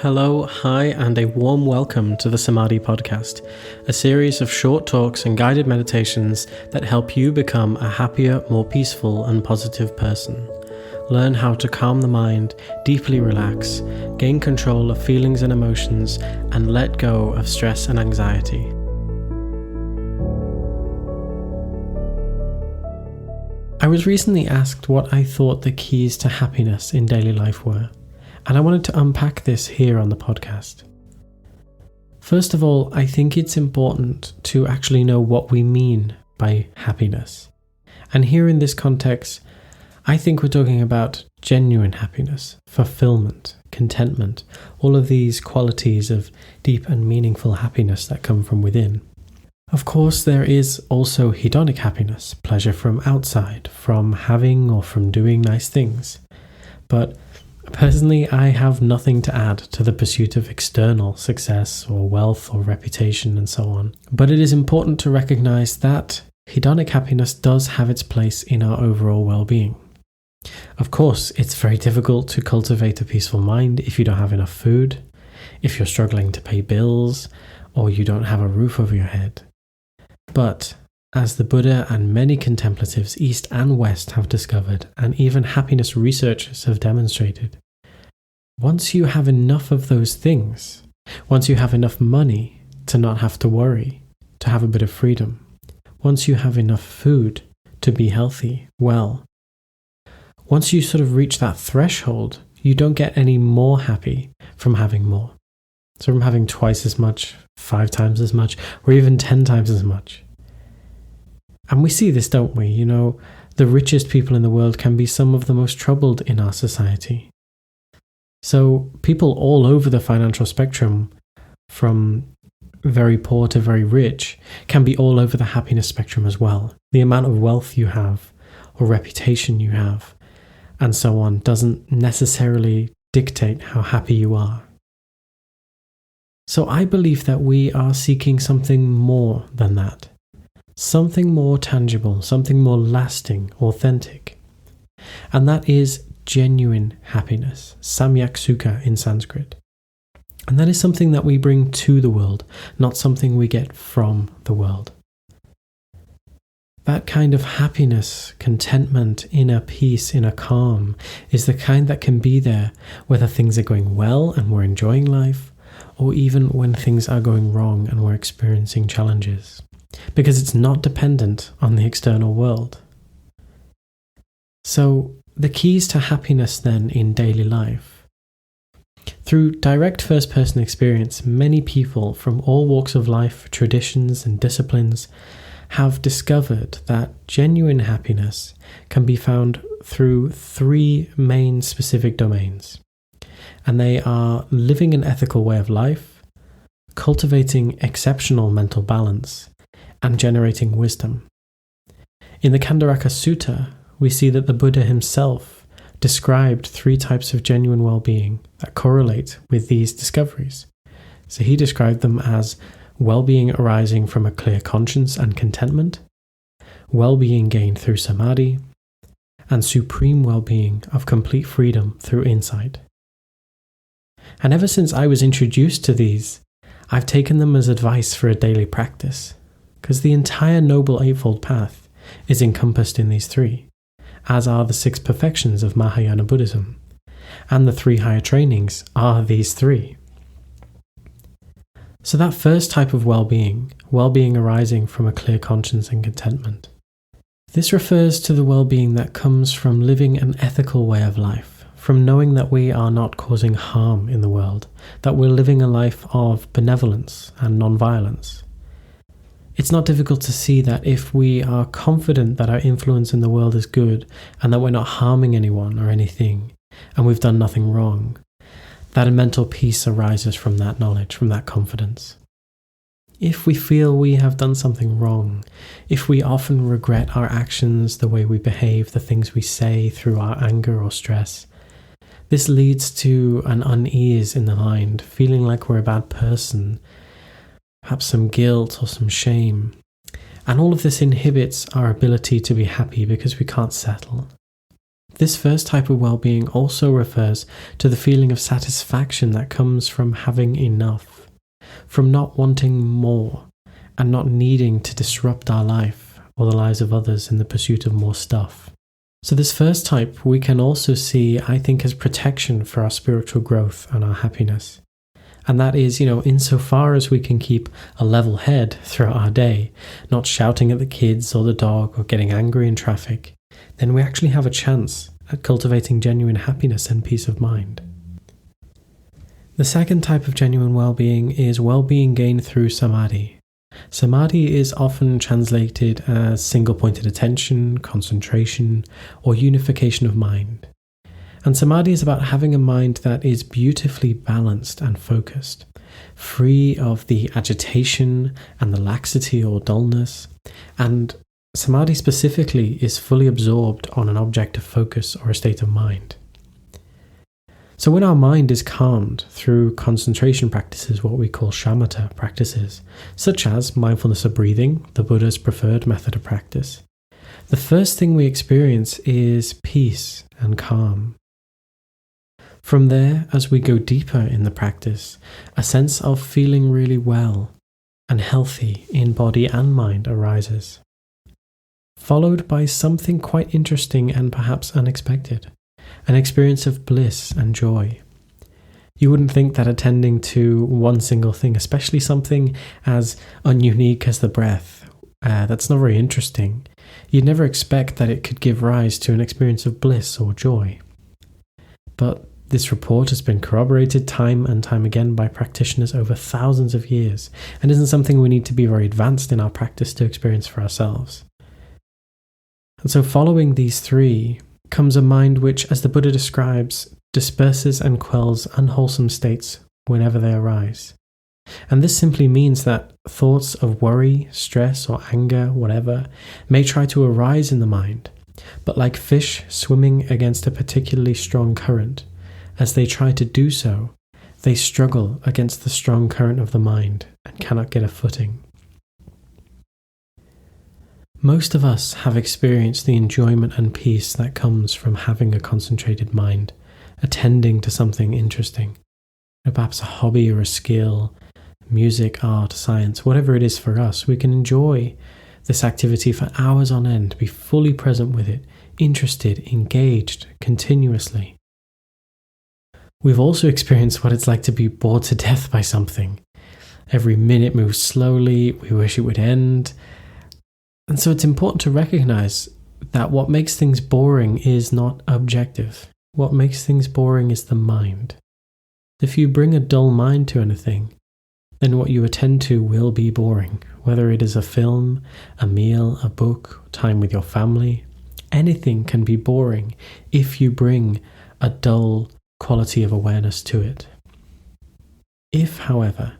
Hello, hi, and a warm welcome to the Samadhi Podcast, a series of short talks and guided meditations that help you become a happier, more peaceful, and positive person. Learn how to calm the mind, deeply relax, gain control of feelings and emotions, and let go of stress and anxiety. I was recently asked what I thought the keys to happiness in daily life were, and I wanted to unpack this here on the podcast. First of all, I think it's important to actually know what we mean by happiness. And here in this context, I think we're talking about genuine happiness, fulfillment, contentment, all of these qualities of deep and meaningful happiness that come from within. Of course, there is also hedonic happiness, pleasure from outside, from having or from doing nice things. But personally, I have nothing to add to the pursuit of external success or wealth or reputation and so on. But it is important to recognize that hedonic happiness does have its place in our overall well-being. Of course, it's very difficult to cultivate a peaceful mind if you don't have enough food, if you're struggling to pay bills, or you don't have a roof over your head. But as the Buddha and many contemplatives east and west have discovered, and even happiness researchers have demonstrated, once you have enough of those things, once you have enough money to not have to worry, to have a bit of freedom, once you have enough food to be healthy, well, once you sort of reach that threshold, you don't get any more happy from having more. So from having twice as much, 5 times as much, or even 10 times as much. And we see this, don't we? The richest people in the world can be some of the most troubled in our society. So people all over the financial spectrum, from very poor to very rich, can be all over the happiness spectrum as well. The amount of wealth you have, or reputation you have, and so on, doesn't necessarily dictate how happy you are. So I believe that we are seeking something more than that. Something more tangible, something more lasting, authentic. And that is genuine happiness, samyak sukha in Sanskrit. And that is something that we bring to the world, not something we get from the world. That kind of happiness, contentment, inner peace, inner calm is the kind that can be there whether things are going well and we're enjoying life, or even when things are going wrong and we're experiencing challenges. Because it's not dependent on the external world. So, the keys to happiness then in daily life. Through direct first-person experience, many people from all walks of life, traditions and disciplines have discovered that genuine happiness can be found through 3 main specific domains. And they are living an ethical way of life, cultivating exceptional mental balance, and generating wisdom. In the Kandaraka Sutta, we see that the Buddha himself described 3 types of genuine well-being that correlate with these discoveries. So he described them as well-being arising from a clear conscience and contentment, well-being gained through samadhi, and supreme well-being of complete freedom through insight. And ever since I was introduced to these, I've taken them as advice for a daily practice, because the entire Noble Eightfold Path is encompassed in these 3, as are the 6 perfections of Mahayana Buddhism, and the 3 higher trainings are these 3. So that first type of well-being arising from a clear conscience and contentment, this refers to the well-being that comes from living an ethical way of life, from knowing that we are not causing harm in the world, that we're living a life of benevolence and non-violence. It's not difficult to see that if we are confident that our influence in the world is good and that we're not harming anyone or anything, and we've done nothing wrong, that a mental peace arises from that knowledge, from that confidence. If we feel we have done something wrong, if we often regret our actions, the way we behave, the things we say through our anger or stress, this leads to an unease in the mind, feeling like we're a bad person, perhaps some guilt or some shame. And all of this inhibits our ability to be happy because we can't settle. This first type of well-being also refers to the feeling of satisfaction that comes from having enough, from not wanting more, and not needing to disrupt our life or the lives of others in the pursuit of more stuff. So this first type we can also see, I think, as protection for our spiritual growth and our happiness. And that is, insofar as we can keep a level head throughout our day, not shouting at the kids or the dog or getting angry in traffic, then we actually have a chance at cultivating genuine happiness and peace of mind. The second type of genuine well-being is well-being gained through samadhi. Samadhi is often translated as single-pointed attention, concentration, or unification of mind. And samadhi is about having a mind that is beautifully balanced and focused, free of the agitation and the laxity or dullness, and samadhi specifically is fully absorbed on an object of focus or a state of mind. So when our mind is calmed through concentration practices, what we call shamatha practices, such as mindfulness of breathing, the Buddha's preferred method of practice, the first thing we experience is peace and calm. From there, as we go deeper in the practice, a sense of feeling really well and healthy in body and mind arises, followed by something quite interesting and perhaps unexpected, an experience of bliss and joy. You wouldn't think that attending to one single thing, especially something as ununique as the breath, that's not very interesting. You'd never expect that it could give rise to an experience of bliss or joy. But this report has been corroborated time and time again by practitioners over thousands of years, and isn't something we need to be very advanced in our practice to experience for ourselves. And so following these three comes a mind which, as the Buddha describes, disperses and quells unwholesome states whenever they arise. And this simply means that thoughts of worry, stress, or anger, whatever, may try to arise in the mind, but like fish swimming against a particularly strong current, as they try to do so, they struggle against the strong current of the mind and cannot get a footing. Most of us have experienced the enjoyment and peace that comes from having a concentrated mind, attending to something interesting, perhaps a hobby or a skill, music, art, science, whatever it is for us. We can enjoy this activity for hours on end, be fully present with it, interested, engaged, continuously. We've also experienced what it's like to be bored to death by something. Every minute moves slowly, we wish it would end. And so it's important to recognize that what makes things boring is not objective. What makes things boring is the mind. If you bring a dull mind to anything, then what you attend to will be boring, whether it is a film, a meal, a book, time with your family. Anything can be boring if you bring a dull quality of awareness to it. If, however,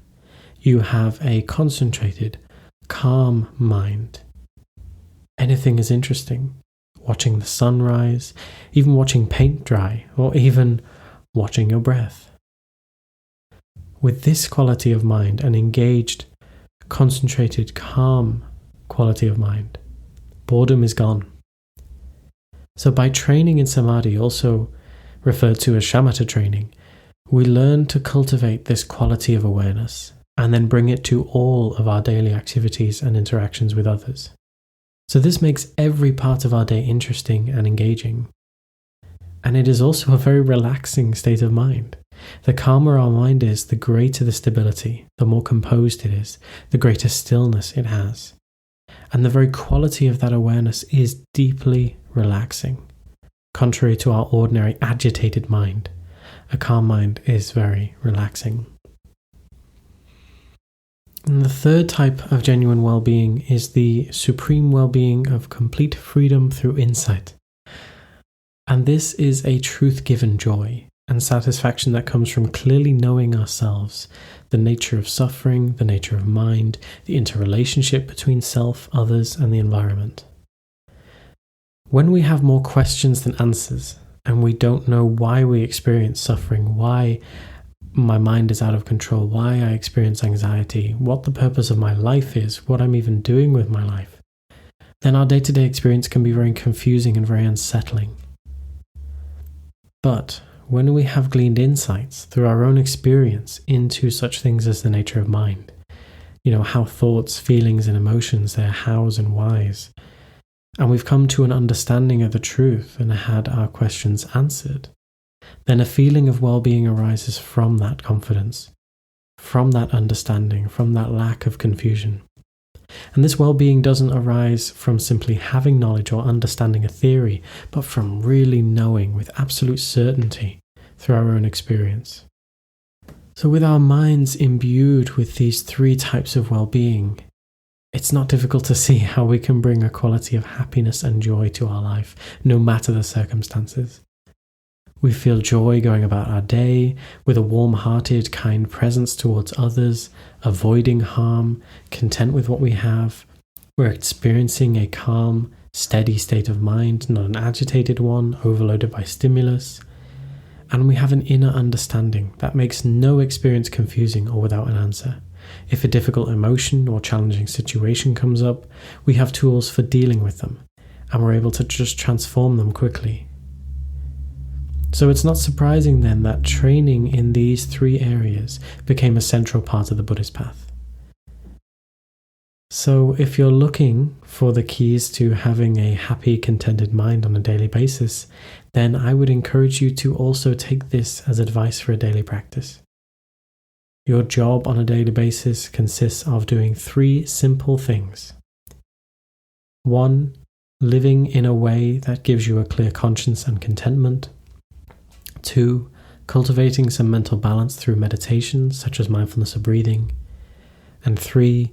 you have a concentrated, calm mind, anything is interesting. Watching the sunrise, even watching paint dry, or even watching your breath. With this quality of mind, an engaged, concentrated, calm quality of mind, boredom is gone. So by training in samadhi, also referred to as shamatha training, we learn to cultivate this quality of awareness and then bring it to all of our daily activities and interactions with others. So this makes every part of our day interesting and engaging. And it is also a very relaxing state of mind. The calmer our mind is, the greater the stability, the more composed it is, the greater stillness it has. And the very quality of that awareness is deeply relaxing. Contrary to our ordinary agitated mind, a calm mind is very relaxing. And the third type of genuine well-being is the supreme well-being of complete freedom through insight. And this is a truth-given joy and satisfaction that comes from clearly knowing ourselves, the nature of suffering, the nature of mind, the interrelationship between self, others, and the environment. When we have more questions than answers, and we don't know why we experience suffering, why my mind is out of control, why I experience anxiety, what the purpose of my life is, what I'm even doing with my life, then our day-to-day experience can be very confusing and very unsettling. But when we have gleaned insights through our own experience into such things as the nature of mind, how thoughts, feelings, and emotions, their hows and whys, and we've come to an understanding of the truth and had our questions answered, then a feeling of well-being arises from that confidence, from that understanding, from that lack of confusion. And this well-being doesn't arise from simply having knowledge or understanding a theory, but from really knowing with absolute certainty through our own experience. So with our minds imbued with these three types of well-being, it's not difficult to see how we can bring a quality of happiness and joy to our life, no matter the circumstances. We feel joy going about our day, with a warm-hearted, kind presence towards others, avoiding harm, content with what we have. We're experiencing a calm, steady state of mind, not an agitated one, overloaded by stimulus. And we have an inner understanding that makes no experience confusing or without an answer. If a difficult emotion or challenging situation comes up, we have tools for dealing with them, and we're able to just transform them quickly. So it's not surprising then that training in these three areas became a central part of the Buddhist path. So if you're looking for the keys to having a happy, contented mind on a daily basis, then I would encourage you to also take this as advice for a daily practice. Your job on a daily basis consists of doing three simple things. 1. Living in a way that gives you a clear conscience and contentment. 2. Cultivating some mental balance through meditation, such as mindfulness of breathing. And 3.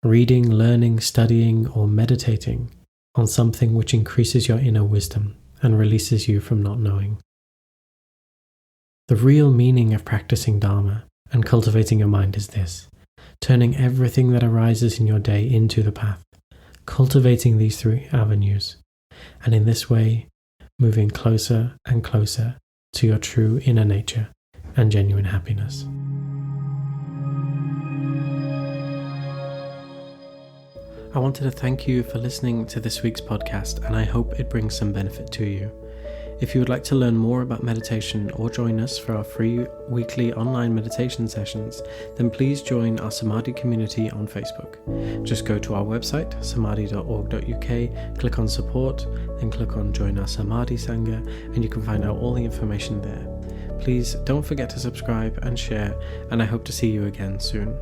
Reading, learning, studying, or meditating on something which increases your inner wisdom and releases you from not knowing. The real meaning of practicing Dharma and cultivating your mind is this: turning everything that arises in your day into the path, cultivating these three avenues, and in this way, moving closer and closer to your true inner nature and genuine happiness. I wanted to thank you for listening to this week's podcast, and I hope it brings some benefit to you. If you would like to learn more about meditation or join us for our free weekly online meditation sessions, then please join our Samadhi community on Facebook. Just go to our website, samadhi.org.uk, click on support, then click on join our Samadhi Sangha, and you can find out all the information there. Please don't forget to subscribe and share, and I hope to see you again soon.